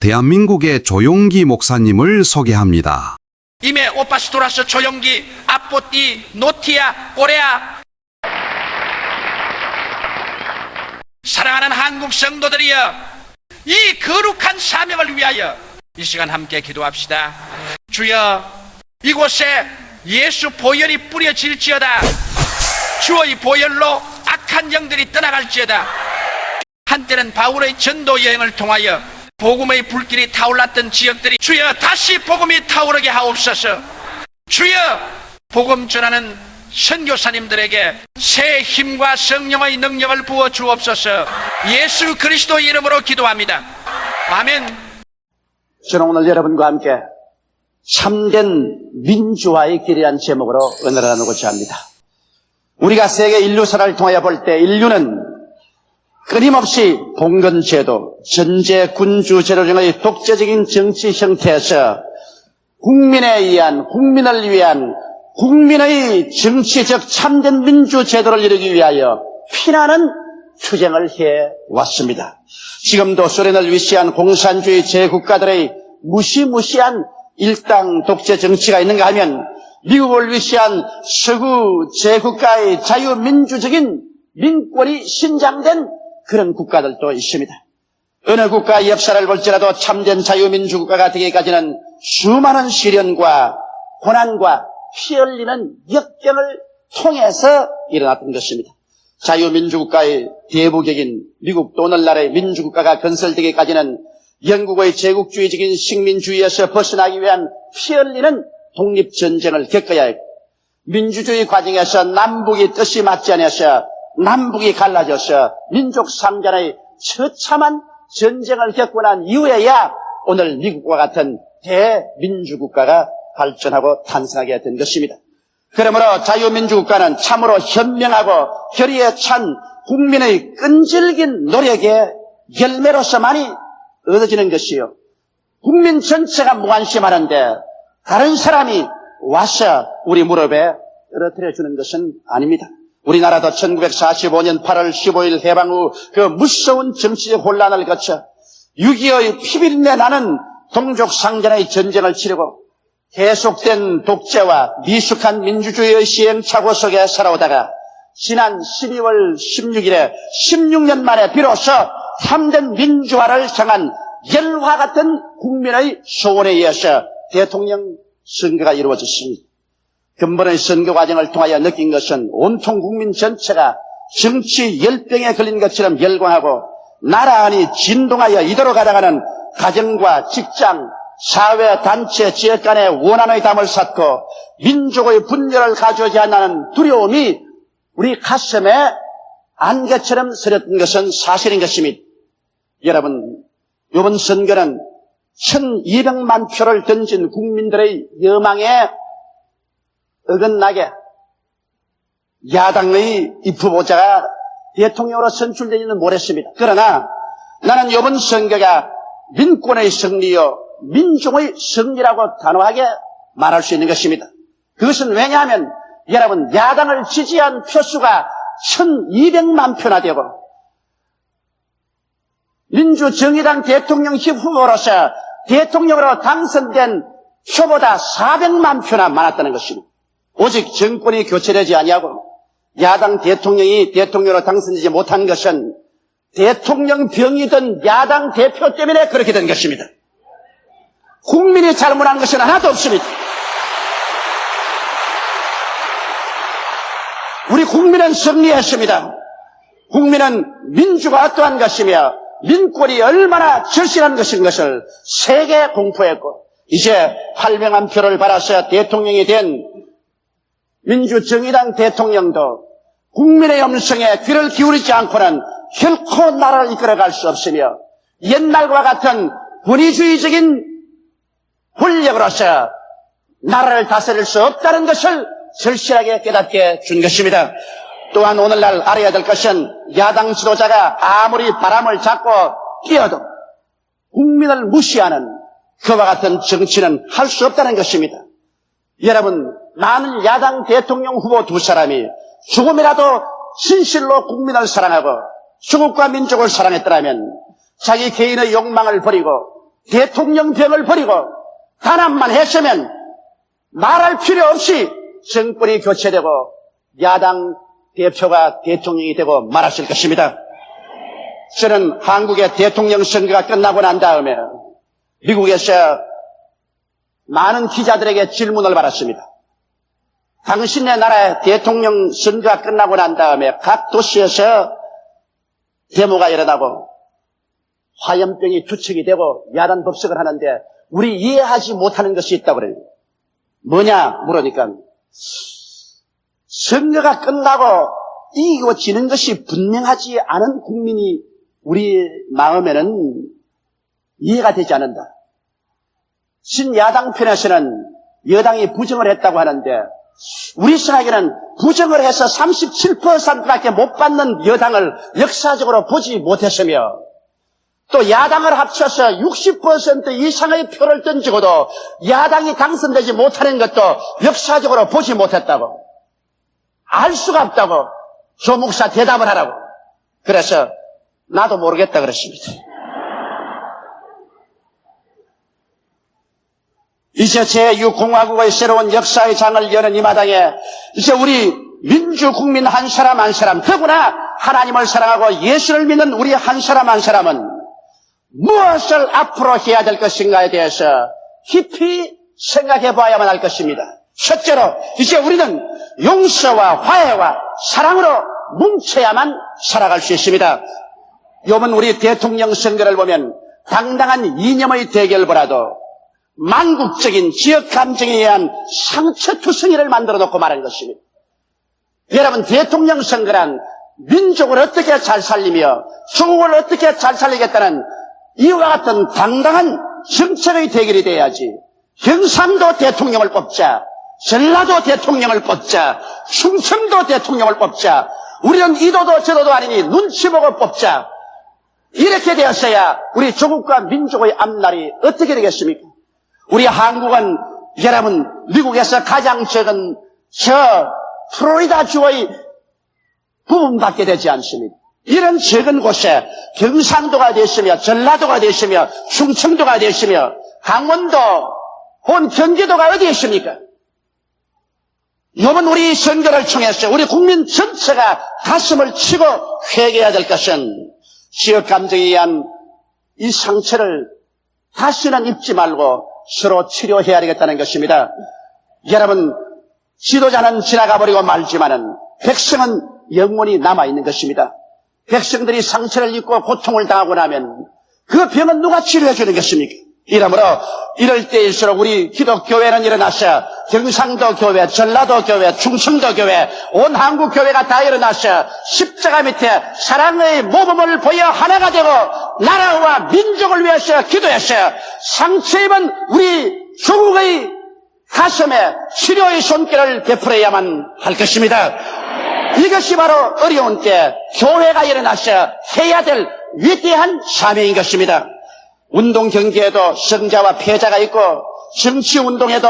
대한민국의 조용기 목사님을 소개합니다. 이메 오파스토라스 조용기 아뽀띠 노티아 꼬레아. 사랑하는 한국 성도들이여, 이 거룩한 사명을 위하여 이 시간 함께 기도합시다. 주여, 이곳에 예수 보혈이 뿌려질지어다. 주의 보혈로 악한 영들이 떠나갈지어다. 한때는 바울의 전도 여행을 통하여 복음의 불길이 타올랐던 지역들이 주여 다시 복음이 타오르게 하옵소서. 주여, 복음 전하는 선교사님들에게 새 힘과 성령의 능력을 부어 주옵소서. 예수 그리스도의 이름으로 기도합니다. 아멘. 저는 오늘 여러분과 함께 참된 민주화의 길이라는 제목으로 은혜를 나누고자 합니다. 우리가 세계 인류사를 통하여 볼 때 인류는 끊임없이 봉건제도, 전제 군주제도 등의 독재적인 정치 형태에서 국민에 의한, 국민을 위한 국민의 정치적 참된 민주제도를 이루기 위하여 피나는 투쟁을 해왔습니다. 지금도 소련을 위시한 공산주의 제국가들의 무시무시한 일당 독재 정치가 있는가 하면 미국을 위시한 서구 제국가의 자유민주적인 민권이 신장된 그런 국가들도 있습니다. 어느 국가의 역사를 볼지라도 참된 자유민주국가가 되기까지는 수많은 시련과 고난과 피 흘리는 역경을 통해서 일어났던 것입니다. 자유민주국가의 대부격인 미국도 오늘날의 민주국가가 건설되기까지는 영국의 제국주의적인 식민주의에서 벗어나기 위한 피 흘리는 독립전쟁을 겪어야 했고, 민주주의 과정에서 남북이 뜻이 맞지 않아서 남북이 갈라져서 민족 상전의 처참한 전쟁을 겪고 난 이후에야 오늘 미국과 같은 대민주국가가 발전하고 탄생하게 된 것입니다. 그러므로 자유민주국가는 참으로 현명하고 결의에 찬 국민의 끈질긴 노력의 열매로서만이 얻어지는 것이요, 국민 전체가 무관심하는데 다른 사람이 와서 우리 무릎에 떨어뜨려 주는 것은 아닙니다. 우리나라도 1945년 8월 15일 해방 후 그 무서운 정치적 혼란을 거쳐 6.25의 피비린내 나는 동족상전의 전쟁을 치르고 계속된 독재와 미숙한 민주주의의 시행착오 속에 살아오다가 지난 12월 16일에 16년 만에 비로소 참된 민주화를 향한 열화 같은 국민의 소원에 의해서 대통령 선거가 이루어졌습니다. 근본의 선거 과정을 통하여 느낀 것은 온통 국민 전체가 정치 열병에 걸린 것처럼 열광하고 나라 안이 진동하여 이대로 가다가는 가정과 직장, 사회, 단체, 지역 간의 원한의 담을 쌓고 민족의 분열을 가져오지 않는 두려움이 우리 가슴에 안개처럼 서렸던 것은 사실인 것입니다. 여러분, 이번 선거는 1200만 표를 던진 국민들의 여망에 어긋나게 야당의 이 후보자가 대통령으로 선출되지는 못했습니다. 그러나 나는 이번 선거가 민권의 승리요 민족의 승리라고 단호하게 말할 수 있는 것입니다. 그것은 왜냐하면 여러분, 야당을 지지한 표수가 1200만 표나 되고 민주정의당 대통령 후보로서 대통령으로 당선된 표보다 400만 표나 많았다는 것입니다. 오직 정권이 교체되지 아니하고 야당 대통령이 대통령으로 당선되지 못한 것은 대통령 병이든 야당 대표 때문에 그렇게 된 것입니다. 국민이 잘못한 것은 하나도 없습니다. 우리 국민은 승리했습니다. 국민은 민주가 어떠한 것이며 민권이 얼마나 절실한 것인 것을 세계 공포했고, 이제 800만 표를 받아서 대통령이 된 민주정의당 대통령도 국민의 음성에 귀를 기울이지 않고는 결코 나라를 이끌어갈 수 없으며 옛날과 같은 권위주의적인 권력으로서 나라를 다스릴 수 없다는 것을 절실하게 깨닫게 준 것입니다. 또한 오늘날 알아야 될 것은 야당 지도자가 아무리 바람을 잡고 뛰어도 국민을 무시하는 그와 같은 정치는 할 수 없다는 것입니다. 여러분, 만일 야당 대통령 후보 두 사람이 조금이라도 진실로 국민을 사랑하고 조국과 민족을 사랑했더라면 자기 개인의 욕망을 버리고 대통령병을 버리고 단합만 했으면 말할 필요 없이 정권이 교체되고 야당 대표가 대통령이 되고 말았을 것입니다. 저는 한국의 대통령 선거가 끝나고 난 다음에 미국에서 많은 기자들에게 질문을 받았습니다. 당신네 나라의 대통령 선거가 끝나고 난 다음에 각 도시에서 데모가 일어나고 화염병이 투척이 되고 야단 법석을 하는데 우리 이해하지 못하는 것이 있다고 그래요. 뭐냐 물으니까 선거가 끝나고 이기고 지는 것이 분명하지 않은 국민이 우리 마음에는 이해가 되지 않는다. 신야당 편에서는 여당이 부정을 했다고 하는데 우리 생각에는 부정을 해서 37%밖에 못 받는 여당을 역사적으로 보지 못했으며 또 야당을 합쳐서 60% 이상의 표를 던지고도 야당이 당선되지 못하는 것도 역사적으로 보지 못했다고. 알 수가 없다고 조 목사 대답을 하라고. 그래서 나도 모르겠다 그랬습니다. 이제 제6공화국의 새로운 역사의 장을 여는 이 마당에 이제 우리 민주국민 한 사람 한 사람, 더구나 하나님을 사랑하고 예수를 믿는 우리 한 사람 한 사람은 무엇을 앞으로 해야 될 것인가에 대해서 깊이 생각해 봐야만 할 것입니다. 첫째로 이제 우리는 용서와 화해와 사랑으로 뭉쳐야만 살아갈 수 있습니다. 이번 우리 대통령 선거를 보면 당당한 이념의 대결보다도 만국적인 지역 감정에 의한 상처투성이를 만들어 놓고 말한 것입니다. 여러분, 대통령 선거란 민족을 어떻게 잘 살리며 조국을 어떻게 잘 살리겠다는 이와 같은 당당한 정책의 대결이 돼야지. 경상도 대통령을 뽑자, 전라도 대통령을 뽑자, 충청도 대통령을 뽑자, 우리는 이도도 저도도 아니니 눈치 보고 뽑자, 이렇게 되었어야 우리 조국과 민족의 앞날이 어떻게 되겠습니까? 우리 한국은 여러분 미국에서 가장 적은 저 플로리다 주의 부분밖에 되지 않습니다. 이런 적은 곳에 경상도가 되시며 전라도가 되시며 충청도가 되시며 강원도 본 경기도가 어디에 있습니까? 이번 우리 선거를 통해서 우리 국민 전체가 가슴을 치고 회개해야 될 것은 지역 감정에 의한 이 상처를 다시는 입지 말고 서로 치료해야 되겠다는 것입니다. 여러분, 지도자는 지나가 버리고 말지만은 백성은 영원히 남아있는 것입니다. 백성들이 상처를 입고 고통을 당하고 나면 그 병은 누가 치료해 주는 것입니까? 이러므로 이럴 때일수록 우리 기독교회는 일어나서 경상도 교회, 전라도 교회, 충청도 교회, 온 한국 교회가 다 일어나서 십자가 밑에 사랑의 모범을 보여 하나가 되고 나라와 민족을 위해서 기도해서 상처 입은 우리 조국의 가슴에 치료의 손길을 베풀어야만 할 것입니다. 이것이 바로 어려운 때 교회가 일어나서 해야 될 위대한 사명인 것입니다. 운동 경기에도 승자와 패자가 있고 정치운동에도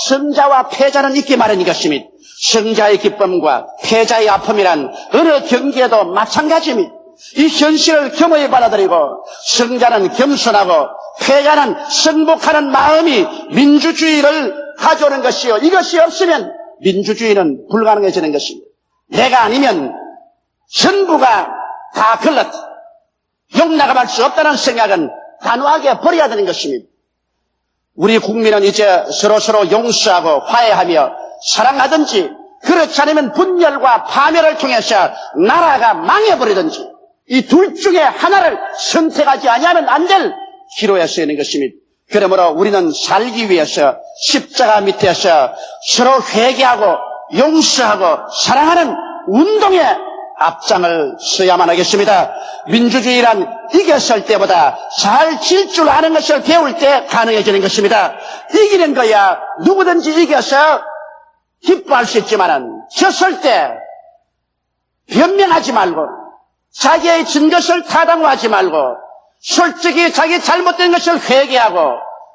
승자와 패자는 있기 마련인 것입니다. 승자의 기쁨과 패자의 아픔이란 어느 경기에도 마찬가지입니다. 이 현실을 겸허히 받아들이고 승자는 겸손하고 패자는 승복하는 마음이 민주주의를 가져오는 것이요, 이것이 없으면 민주주의는 불가능해지는 것입니다. 내가 아니면 전부가 다 걸렀다, 용납할 수 없다는 생각은 단호하게 버려야 되는 것입니다. 우리 국민은 이제 서로서로 용서하고 화해하며 사랑하든지, 그렇지 않으면 분열과 파멸을 통해서 나라가 망해버리든지 이 둘 중에 하나를 선택하지 아니하면 안 될 기로에 서 있는 것입니다. 그러므로 우리는 살기 위해서 십자가 밑에서 서로 회개하고 용서하고 사랑하는 운동에 앞장을 서야만 하겠습니다. 민주주의란 이겼을 때보다 잘 질 줄 아는 것을 배울 때 가능해지는 것입니다. 이기는 거야 누구든지 이겨서 기뻐할 수 있지만은 졌을 때 변명하지 말고 자기의 진 것을 타당화하지 말고 솔직히 자기 잘못된 것을 회개하고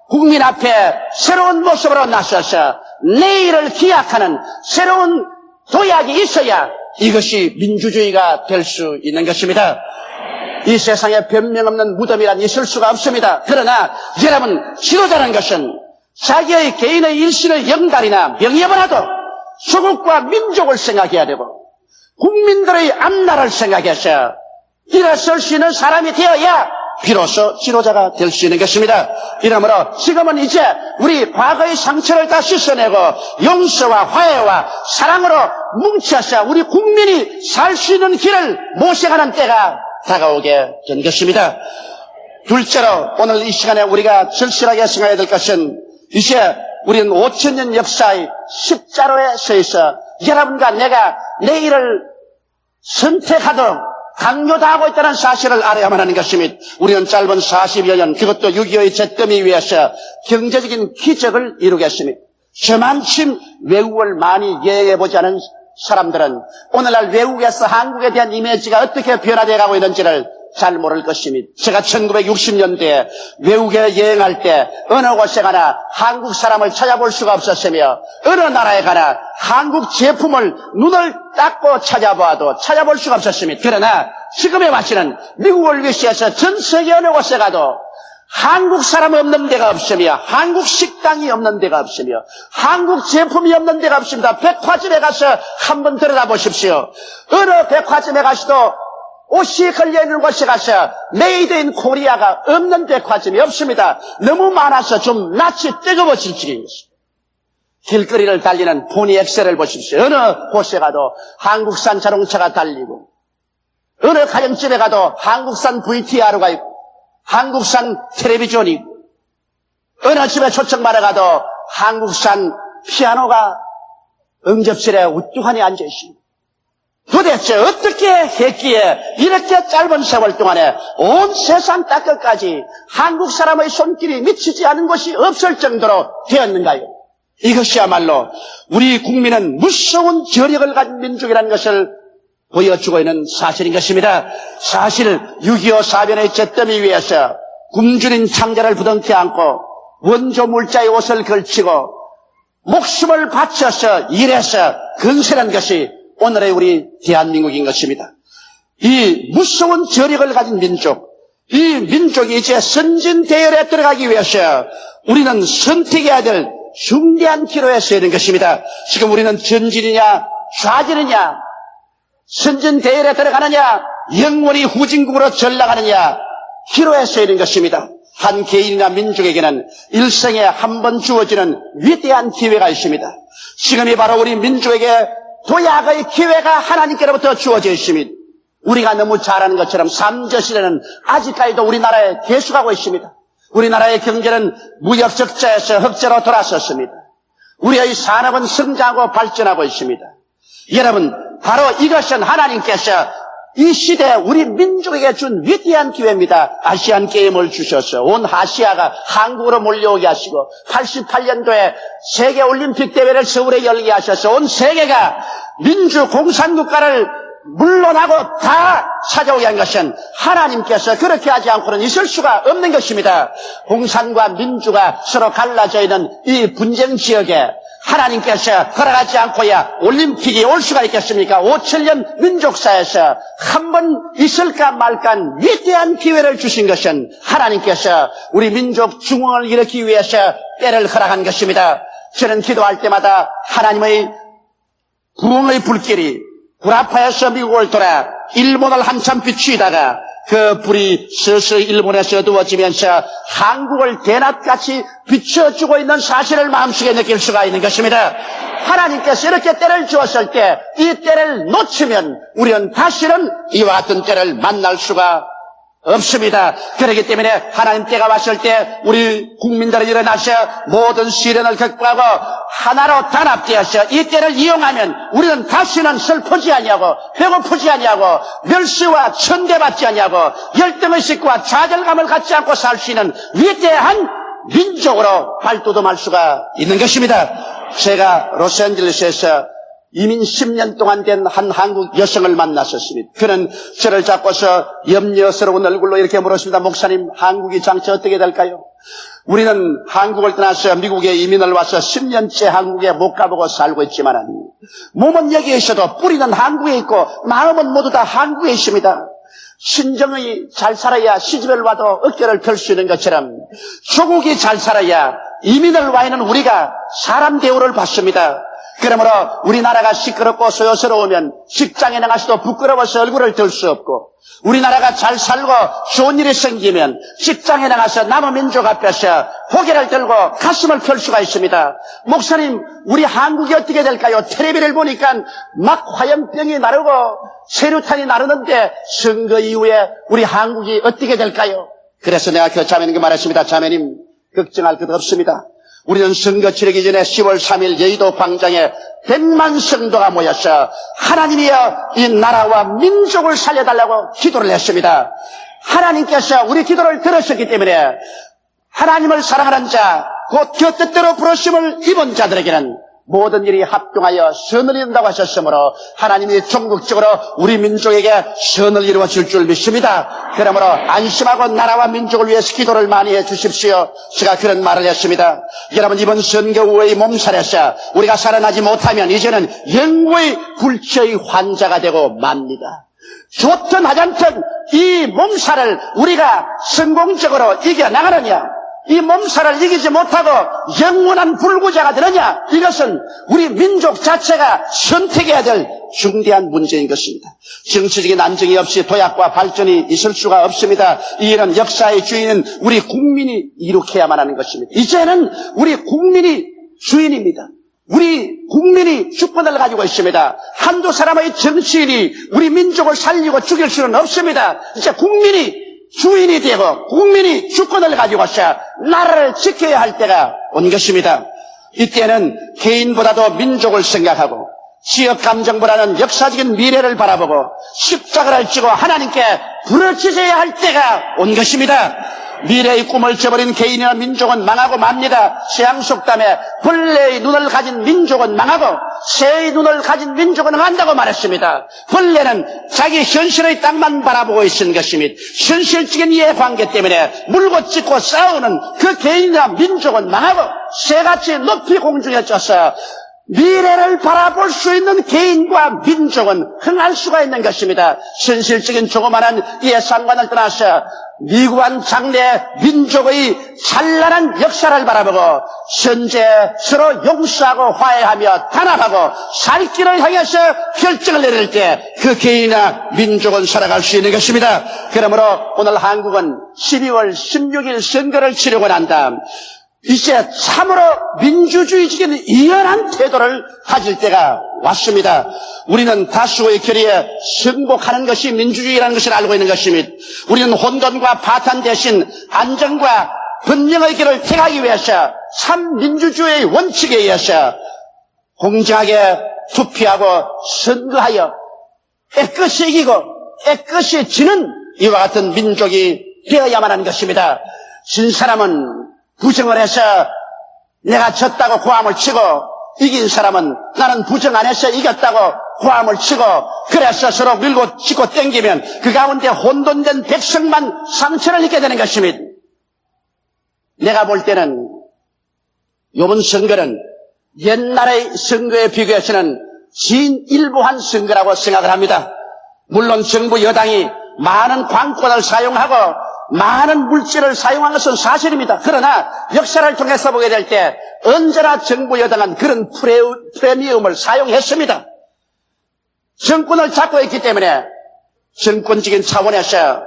국민 앞에 새로운 모습으로 나서서 내일을 기약하는 새로운 도약이 있어야 이것이 민주주의가 될 수 있는 것입니다. 이 세상에 변명 없는 무덤이란 있을 수가 없습니다. 그러나 여러분, 지도자라는 것은 자기의 개인의 일신의 영달이나 명예를 하도 조국과 민족을 생각해야 되고 국민들의 앞날을 생각해서 일어설 수 있는 사람이 되어야 비로소 지도자가 될 수 있는 것입니다. 이러므로 지금은 이제 우리 과거의 상처를 다 씻어내고 용서와 화해와 사랑으로 뭉쳐서 우리 국민이 살 수 있는 길을 모색하는 때가 다가오게 된 것입니다. 둘째로 오늘 이 시간에 우리가 절실하게 생각해야 될 것은 이제 우리는 5,000년 역사의 십자로에 서 있어 여러분과 내가 내일을 선택하도록 강요당하고 있다는 사실을 알아야만 하는 것입니다. 우리는 짧은 40여 년, 그것도 6.25의 잿더미 위에서 경제적인 기적을 이루겠습니다. 저만큼 외국을 많이 여행해보지 않은 사람들은 오늘날 외국에서 한국에 대한 이미지가 어떻게 변화되어 가고 있는지를 잘 모를 것입니다. 제가 1960년대에 외국에 여행할 때 어느 곳에 가나 한국 사람을 찾아볼 수가 없었으며 어느 나라에 가나 한국 제품을 눈을 닦고 찾아봐도 찾아볼 수가 없었습니다. 그러나 지금의 와서는 미국을 위시해서 전 세계 어느 곳에 가도 한국 사람 없는 데가 없으며 한국 식당이 없는 데가 없으며 한국 제품이 없는 데가 없습니다. 백화점에 가서 한번 들여다보십시오. 어느 백화점에 가서도 옷이 걸려있는 곳에 가서 메이드 인 코리아가 없는 백화점이 없습니다. 너무 많아서 좀 낯이 뜨거워질 지경인 것입니다. 길거리를 달리는 포니 엑셀을 보십시오. 어느 곳에 가도 한국산 자동차가 달리고 어느 가정집에 가도 한국산 VTR가 있고 한국산 텔레비전이 있고 어느 집에 초청받아 가도 한국산 피아노가 응접실에 우뚝하니 앉아 있습니다. 도대체 어떻게 했기에 이렇게 짧은 세월 동안에 온 세상 땅끝까지 한국 사람의 손길이 미치지 않은 곳이 없을 정도로 되었는가요? 이것이야말로 우리 국민은 무서운 저력을 가진 민족이라는 것을 보여주고 있는 사실인 것입니다. 사실 6.25 사변의 잿더미 위에서 굶주린 창자를 부둥켜 안고 원조 물자의 옷을 걸치고 목숨을 바쳐서 일해서 건설한 것이 오늘의 우리 대한민국인 것입니다. 이 무서운 저력을 가진 민족, 이 민족이 이제 선진 대열에 들어가기 위해서 우리는 선택해야 될 중대한 기로에 서야 되는 것입니다. 지금 우리는 전진이냐 좌진이냐, 선진 대열에 들어가느냐 영원히 후진국으로 전락하느냐 기로에 서야 되는 것입니다. 한 개인이나 민족에게는 일생에 한 번 주어지는 위대한 기회가 있습니다. 지금이 바로 우리 민족에게 도약의 기회가 하나님께로부터 주어져 있습니다. 우리가 너무 잘 아는 것처럼 삼저시대는 아직까지도 우리나라에 계속하고 있습니다. 우리나라의 경제는 무역 적자에서 흑자로 돌아섰습니다. 우리의 산업은 성장하고 발전하고 있습니다. 여러분, 바로 이것은 하나님께서 이 시대에 우리 민족에게 준 위대한 기회입니다. 아시안 게임을 주셔서 온 아시아가 한국으로 몰려오게 하시고 88년도에 세계올림픽 대회를 서울에 열게 하셔서 온 세계가 민주공산국가를 물러나고 다 찾아오게 한 것은 하나님께서 그렇게 하지 않고는 있을 수가 없는 것입니다. 공산과 민주가 서로 갈라져 있는 이 분쟁 지역에 하나님께서 허락하지 않고야 올림픽이 올 수가 있겠습니까? 5,000년 민족사에서 한 번 있을까 말까 위대한 기회를 주신 것은 하나님께서 우리 민족 중흥을 일으키기 위해서 때를 허락한 것입니다. 저는 기도할 때마다 하나님의 부흥의 불길이 구라파에서 미국을 돌아 일본을 한참 비추다가 그 불이 서서히 일본에서 어두워지면서 한국을 대낮같이 비춰주고 있는 사실을 마음속에 느낄 수가 있는 것입니다. 하나님께서 이렇게 때를 주었을 때 이 때를 놓치면 우리는 다시는 이와 같은 때를 만날 수가 없습니다. 그렇기 때문에 하나님 때가 왔을 때 우리 국민들은 일어나서 모든 시련을 극복하고 하나로 단합되어서 이 때를 이용하면 우리는 다시는 슬프지 아니하고 배고프지 아니하고 멸시와 천대받지 아니하고 열등의식과 좌절감을 갖지 않고 살 수 있는 위대한 민족으로 발돋움할 수가 있는 것입니다. 제가 로스앤젤레스에서 이민 10년 동안 된 한 한국 여성을 만났었습니다. 그는 저를 잡고서 염려스러운 얼굴로 이렇게 물었습니다. 목사님, 한국이 장차 어떻게 될까요? 우리는 한국을 떠나서 미국에 이민을 와서 10년째 한국에 못 가보고 살고 있지만 몸은 여기에 있어도 뿌리는 한국에 있고 마음은 모두 다 한국에 있습니다. 신정이 잘 살아야 시집을 와도 어깨를 펼 수 있는 것처럼 조국이 잘 살아야 이민을 와 있는 우리가 사람 대우를 받습니다. 그러므로 우리나라가 시끄럽고 소요스러우면 직장에 나가서도 부끄러워서 얼굴을 들 수 없고, 우리나라가 잘 살고 좋은 일이 생기면 직장에 나가서 남의 민족 앞에서 고개를 들고 가슴을 펼 수가 있습니다. 목사님, 우리 한국이 어떻게 될까요? 텔레비를 보니까 막 화염병이 나르고 세류탄이 나르는데 선거 이후에 우리 한국이 어떻게 될까요? 그래서 내가 그 자매님께 말했습니다. 자매님, 걱정할 것 없습니다. 우리는 선거 치르기 전에 10월 3일 여의도 광장에 100만 성도가 모여서 하나님이여 이 나라와 민족을 살려달라고 기도를 했습니다. 하나님께서 우리 기도를 들으셨기 때문에 하나님을 사랑하는 자, 곧 그 뜻대로 부르심을 입은 자들에게는 모든 일이 합동하여 선을 이룬다고 하셨으므로 하나님이 전국적으로 우리 민족에게 선을 이루어 줄 줄 믿습니다. 그러므로 안심하고 나라와 민족을 위해서 기도를 많이 해 주십시오. 제가 그런 말을 했습니다. 여러분, 이번 선거 후의 몸살에서 우리가 살아나지 못하면 이제는 영구의 불치의 환자가 되고 맙니다. 좋든 하찮든 이 몸살을 우리가 성공적으로 이겨나가느냐, 이 몸살을 이기지 못하고 영원한 불구자가 되느냐, 이것은 우리 민족 자체가 선택해야 될 중대한 문제인 것입니다. 정치적인 안정이 없이 도약과 발전이 있을 수가 없습니다. 이 일은 역사의 주인은 우리 국민이 이룩해야만 하는 것입니다. 이제는 우리 국민이 주인입니다. 우리 국민이 주권을 가지고 있습니다. 한두 사람의 정치인이 우리 민족을 살리고 죽일 수는 없습니다. 이제 국민이 주인이 되고 국민이 주권을 가지고서 나라를 지켜야 할 때가 온 것입니다. 이때는 개인보다도 민족을 생각하고 지역 감정보다는 역사적인 미래를 바라보고 십자가를 지고 하나님께 부르짖어야 할 때가 온 것입니다. 미래의 꿈을 저버린 개인이나 민족은 망하고 맙니다. 서양속담에 벌레의 눈을 가진 민족은 망하고 새의 눈을 가진 민족은 망한다고 말했습니다. 벌레는 자기 현실의 땅만 바라보고 있는 것입니다. 현실적인 이해관계 때문에 물고 찢고 싸우는 그 개인이나 민족은 망하고 새같이 높이 공중에 쪄서 미래를 바라볼 수 있는 개인과 민족은 흥할 수가 있는 것입니다. 현실적인 조그마한 예산관을 떠나서 미구한 장래 민족의 찬란한 역사를 바라보고 현재 서로 용서하고 화해하며 단합하고 살 길을 향해서 결정을 내릴 때 그 개인이나 민족은 살아갈 수 있는 것입니다. 그러므로 오늘 한국은 12월 16일 선거를 치르고 난 다음 이제 참으로 민주주의적인 이연한 태도를 가질 때가 왔습니다. 우리는 다수의 결의에 승복하는 것이 민주주의라는 것을 알고 있는 것입니다. 우리는 혼돈과 파탄 대신 안정과 번영의 길을 택하기 위해서 참 민주주의의 원칙에 의해서 공정하게 투표하고 선거하여 깨끗이 이기고 깨끗이 지는 이와 같은 민족이 되어야만 하는 것입니다. 진 사람은 부정을 해서 내가 졌다고 고함을 치고, 이긴 사람은 나는 부정 안 해서 이겼다고 고함을 치고, 그래서 서로 밀고 치고 땡기면 그 가운데 혼돈된 백성만 상처를 입게 되는 것입니다. 내가 볼 때는 이번 선거는 옛날의 선거에 비교해서는 진일보한 선거라고 생각을 합니다. 물론 정부 여당이 많은 광권을 사용하고 많은 물질을 사용한 것은 사실입니다. 그러나 역사를 통해서 보게 될 때 언제나 정부 여당은 그런 프리미엄을 사용했습니다. 정권을 잡고 있기 때문에 정권적인 차원에서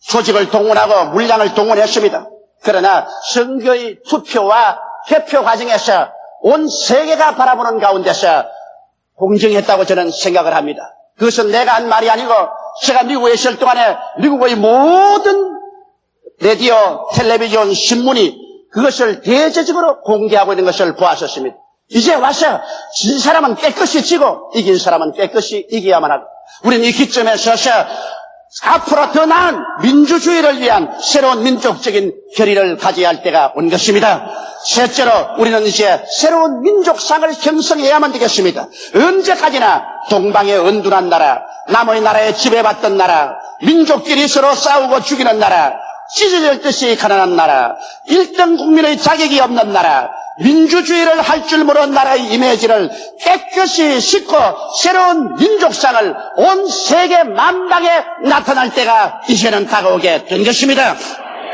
조직을 동원하고 물량을 동원했습니다. 그러나 선거의 투표와 개표 과정에서 온 세계가 바라보는 가운데서 공정했다고 저는 생각을 합니다. 그것은 내가 한 말이 아니고 제가 미국에 있을 동안에 미국의 모든 라디오, 텔레비전, 신문이 그것을 대대적으로 공개하고 있는 것을 보았었습니다. 이제 와서 진 사람은 깨끗이 지고 이긴 사람은 깨끗이 이겨야만 하고, 우리는 이 기점에 서서 앞으로 더 나은 민주주의를 위한 새로운 민족적인 결의를 가져야 할 때가 온 것입니다. 셋째로 우리는 이제 새로운 민족상을 형성해야만 되겠습니다. 언제까지나 동방의 은둔한 나라, 남의 나라에 지배받던 나라, 민족끼리 서로 싸우고 죽이는 나라, 찢어질 듯이 가난한 나라, 1등 국민의 자격이 없는 나라, 민주주의를 할 줄 모르는 나라의 이미지를 깨끗이 씻고 새로운 민족상을 온 세계 만방에 나타날 때가 이제는 다가오게 된 것입니다.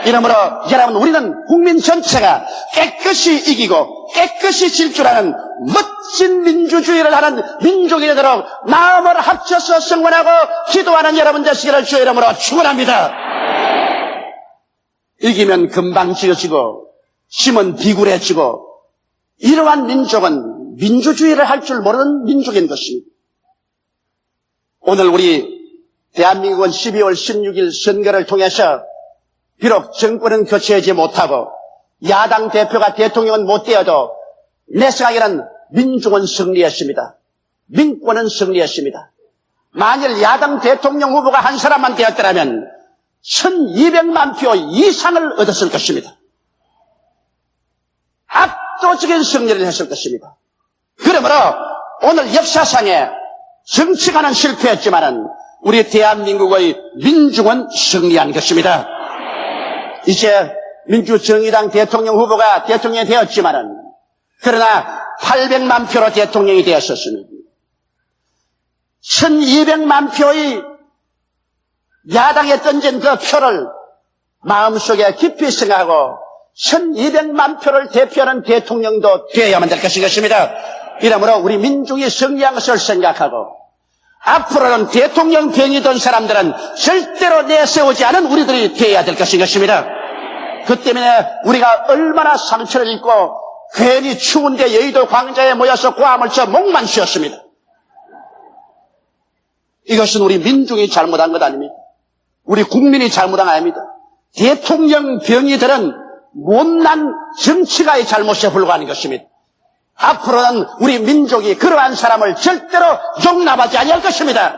이러므로 여러분, 우리는 국민 전체가 깨끗이 이기고 깨끗이 질 줄 아는 멋진 민주주의를 하는 민족이 되도록 마음을 합쳐서 성원하고 기도하는 여러분 되시기를 주의 이름으로 축원합니다. 이기면 금방 지어지고 힘은 비굴해지고, 이러한 민족은 민주주의를 할 줄 모르는 민족인 것입니다. 오늘 우리 대한민국은 12월 16일 선거를 통해서 비록 정권은 교체하지 못하고 야당 대표가 대통령은 못 되어도 내 생각에는 민중은 승리했습니다. 민권은 승리했습니다. 만일 야당 대통령 후보가 한 사람만 되었더라면 1200만 표 이상을 얻었을 것입니다. 압도적인 승리를 했을 것입니다. 그러므로 오늘 역사상에 정치가는 실패했지만은 우리 대한민국의 민중은 승리한 것입니다. 이제 민주정의당 대통령 후보가 대통령이 되었지만은, 그러나 800만 표로 대통령이 되었었습니다. 1200만 표의 야당에 던진 그 표를 마음속에 깊이 생각하고 1200만 표를 대표하는 대통령도 되어야만 될 것입니다. 이러므로 우리 민중이 승리한 것을 생각하고 앞으로는 대통령 병이던 사람들은 절대로 내세우지 않은 우리들이 되어야 될 것입니다. 그 때문에 우리가 얼마나 상처를 입고 괜히 추운데 여의도 광장에 모여서 고함을 쳐 목만 쉬었습니다. 이것은 우리 민중이 잘못한 것 아닙니다. 우리 국민이 잘못한 거 아닙니다. 대통령 병이들은 못난 정치가의 잘못에 불과한 것입니다. 앞으로는 우리 민족이 그러한 사람을 절대로 용납하지 아니할 것입니다.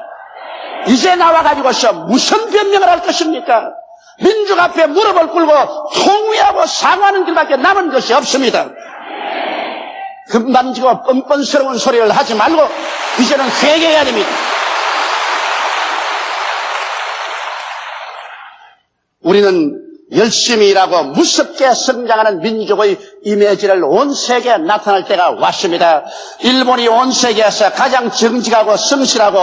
이제 나와가지고서 무슨 변명을 할 것입니까? 민족 앞에 무릎을 꿇고 통회하고 사과하는 길밖에 남은 것이 없습니다. 금방지고 뻔뻔스러운 소리를 하지 말고 이제는 회개해야 됩니다. 우리는 열심히 일하고 무섭게 성장하는 민족의 이미지를 온 세계에 나타날 때가 왔습니다. 일본이 온 세계에서 가장 정직하고 성실하고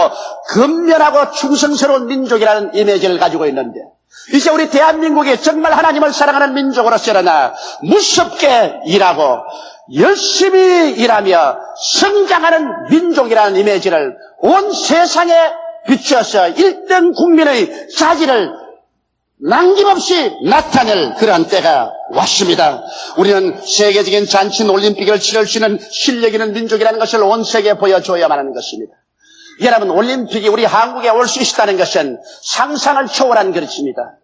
근면하고 충성스러운 민족이라는 이미지를 가지고 있는데, 이제 우리 대한민국이 정말 하나님을 사랑하는 민족으로서 일어나 무섭게 일하고 열심히 일하며 성장하는 민족이라는 이미지를 온 세상에 비추어서 1등 국민의 사진을 남김없이 나타낼 그러한 때가 왔습니다. 우리는 세계적인 잔치 올림픽을 치를 수 있는 실력 있는 민족이라는 것을 온 세계에 보여줘야만 하는 것입니다. 여러분, 올림픽이 우리 한국에 올 수 있다는 것은 상상을 초월한 것입니다.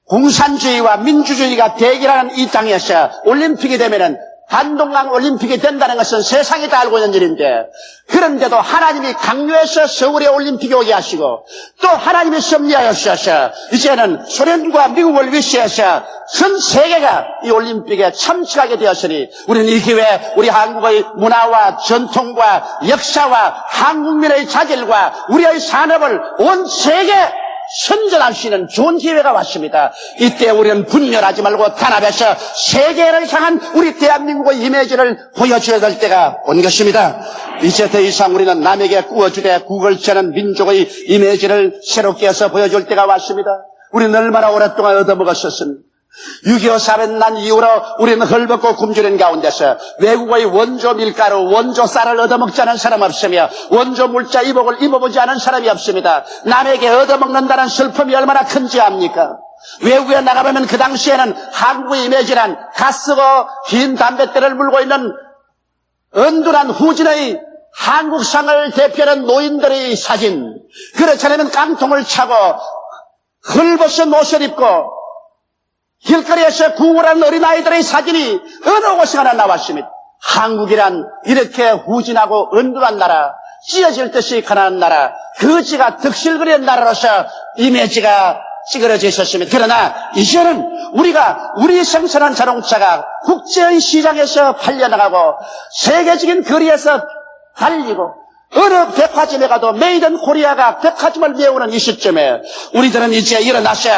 공산주의와 민주주의가 대결하는 이 땅에서 올림픽이 되면은 한동안 올림픽이 된다는 것은 세상이 다 알고 있는 일인데, 그런데도 하나님이 강요해서 서울에 올림픽이 오게 하시고 또 하나님이 섭리하여서 이제는 소련과 미국을 위시해서 전 세계가 이 올림픽에 참석하게 되었으니, 우리는 이 기회에 우리 한국의 문화와 전통과 역사와 한국민의 자질과 우리의 산업을 온 세계에 선전할 수 있는 좋은 기회가 왔습니다. 이때 우리는 분열하지 말고 단합해서 세계를 향한 우리 대한민국의 이미지를 보여줘야 될 때가 온 것입니다. 이제 더 이상 우리는 남에게 구워주되 구걸치 않은 민족의 이미지를 새롭게 해서 보여줄 때가 왔습니다. 우리는 얼마나 오랫동안 얻어먹었었습니까? 6.25 사변 난 이후로 우리는 헐벗고 굶주린 가운데서 외국의 원조 밀가루, 원조 쌀을 얻어먹지 않은 사람 없으며 원조 물자 이복을 입어보지 않은 사람이 없습니다. 남에게 얻어먹는다는 슬픔이 얼마나 큰지 압니까? 외국에 나가보면 그 당시에는 한국의 이미지란 가쓰고 긴 담뱃대를 물고 있는 은둔한 후진의 한국상을 대표하는 노인들의 사진, 그렇지 않으면 깡통을 차고 헐벗은 옷을 입고 길거리에서 구걸하는 어린아이들의 사진이 어느 곳에 하나 나왔습니다. 한국이란 이렇게 후진하고 은둔한 나라, 찢어질 듯이 가난한 나라, 거지가 득실거리는 나라로서 이미지가 찌그러져 있었습니다. 그러나 이제는 우리가 우리 생산한 자동차가 국제의 시장에서 팔려나가고 세계적인 거리에서 달리고 어느 백화점에 가도 메이드 인 코리아가 백화점을 메우는 이 시점에 우리들은 이제 일어나서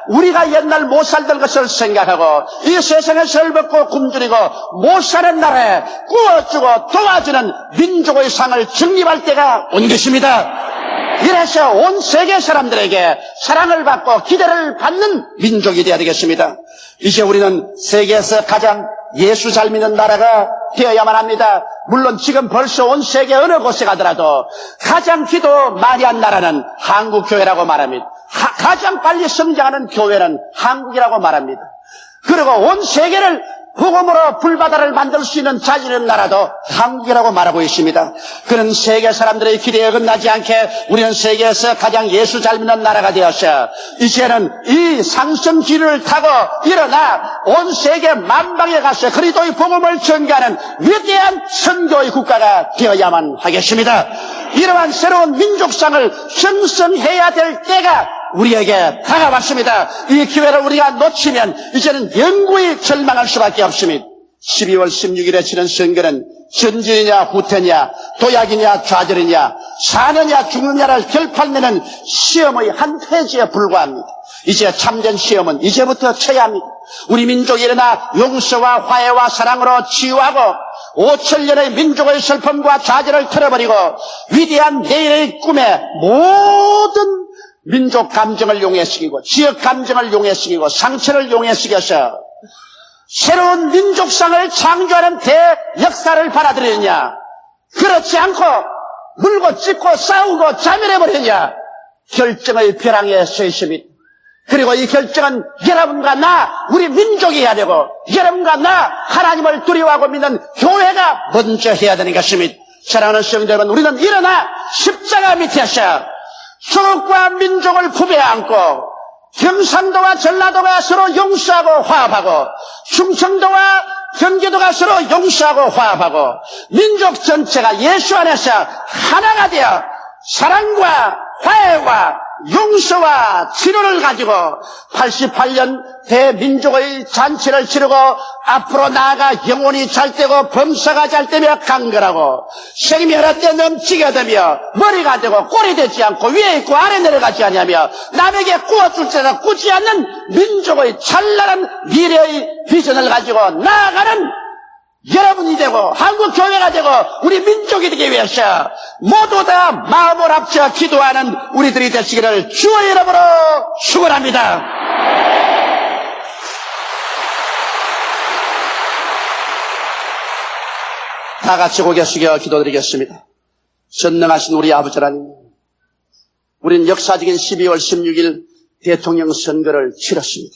우리가 옛날 못 살던 것을 생각하고 이 세상에 설벗고 굶주리고 못 사는 나라에 구워주고 도와주는 민족의 상을 정립할 때가 온 것입니다. 이래서 온 세계 사람들에게 사랑을 받고 기대를 받는 민족이 되어야 되겠습니다. 이제 우리는 세계에서 가장 예수 잘 믿는 나라가 되어야만 합니다. 물론 지금 벌써 온 세계 어느 곳에 가더라도 가장 기도 많이 한 나라는 한국 교회라고 말합니다. 가장 빨리 성장하는 교회는 한국이라고 말합니다. 그리고 온 세계를 복음으로 불바다를 만들 수 있는 자질 있는 나라도 한국이라고 말하고 있습니다. 그런 세계 사람들의 기대에 어긋나지 않게 우리는 세계에서 가장 예수 잘 믿는 나라가 되어서 이제는 이 상승기를 타고 일어나 온 세계 만방에 가서 그리스도의 복음을 전가하는 위대한 선교의 국가가 되어야만 하겠습니다. 이러한 새로운 민족상을 형성해야 될 때가 우리에게 다가왔습니다. 이 기회를 우리가 놓치면 이제는 영구히 절망할 수밖에 없습니다. 12월 16일에 치른 선거는 전진이냐 후퇴냐, 도약이냐 좌절이냐, 사느냐 죽느냐를 결판내는 시험의 한 페이지에 불과합니다. 이제 참된 시험은 이제부터 쳐야 합니다. 우리 민족이 일어나 용서와 화해와 사랑으로 치유하고 5천년의 민족의 슬픔과 좌절을 털어버리고 위대한 내일의 꿈에 모든 민족 감정을 용해시키고 지역 감정을 용해시키고 상처를 용해시켜서 새로운 민족상을 창조하는 대역사를 받아들이느냐, 그렇지 않고 물고 찢고 싸우고 자멸해버리느냐, 결정의 벼랑에 서 있습니다. 그리고 이 결정은 여러분과 나, 우리 민족이 해야 되고 여러분과 나 하나님을 두려워하고 믿는 교회가 먼저 해야 되는 것입니다. 사랑하는 성도 여러분, 우리는 일어나 십자가 밑에서 조국과 민족을 품에 안고 경상도와 전라도가 서로 용서하고 화합하고 충청도와 경기도가 서로 용서하고 화합하고 민족 전체가 예수 안에서 하나가 되어 사랑과 화해와 용서와 치료를 가지고 88년 대민족의 잔치를 치르고 앞으로 나아가 영혼이 잘 되고 범사가 잘 되며 강건하고 생명이 때 넘치게 되며 머리가 되고 꼴이 되지 않고 위에 있고 아래 내려가지 않으며 남에게 구워줄 때나 꾸지 않는 민족의 찬란한 미래의 비전을 가지고 나아가는 여러분이 되고 한국 교회가 되고 우리 민족이 되기 위해서 모두 다 마음을 합쳐 기도하는 우리들이 되시기를 주의 이름으로 축원합니다. 다 같이 고개 숙여 기도드리겠습니다. 전능하신 우리 아버지 하나님, 우리는 역사적인 12월 16일 대통령 선거를 치렀습니다.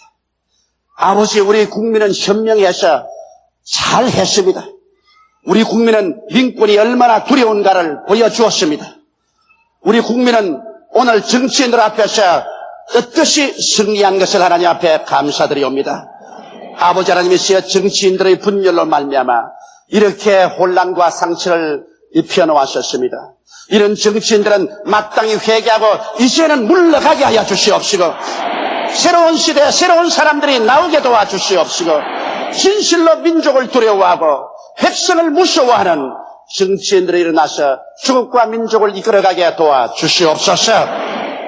아버지, 우리 국민은 현명해서 잘 했습니다. 우리 국민은 민권이 얼마나 두려운가를 보여주었습니다. 우리 국민은 오늘 정치인들 앞에서 뜻뜻이 승리한 것을 하나님 앞에 감사드리옵니다. 아버지 하나님이시여, 정치인들의 분열로 말미암아 이렇게 혼란과 상처를 입혀놓았었습니다. 이런 정치인들은 마땅히 회개하고 이제는 물러가게 하여 주시옵시고, 새로운 시대 새로운 사람들이 나오게 도와주시옵시고, 진실로 민족을 두려워하고 백성을 무서워하는 정치인들이 일어나서 중국과 민족을 이끌어가게 도와주시옵소서.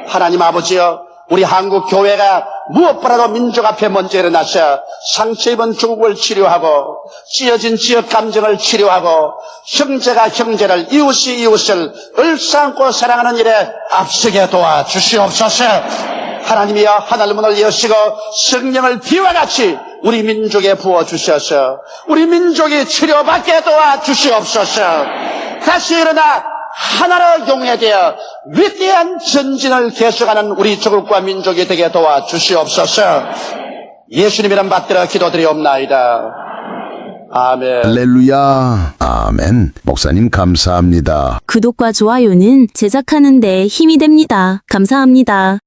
하나님 아버지여, 우리 한국 교회가 무엇보다도 민족 앞에 먼저 일어나서 상처 입은 중국을 치료하고 찢어진 지역 감정을 치료하고 형제가 형제를 이웃이 이웃을 얼싸안고 사랑하는 일에 앞서게 도와주시옵소서. 하나님이여, 하늘문을 여시고 성령을 비와 같이 우리 민족에 부어주셔서 우리 민족이 치료받게 도와주시옵소서. 다시 일어나 하나로 용해되어 위대한 전진을 계속하는 우리 조국과 민족이 되게 도와주시옵소서. 예수님 이름 받들어 기도드리옵나이다. 아멘. 할렐루야. 아멘. 목사님 감사합니다. 구독과 좋아요는 제작하는 데 힘이 됩니다. 감사합니다.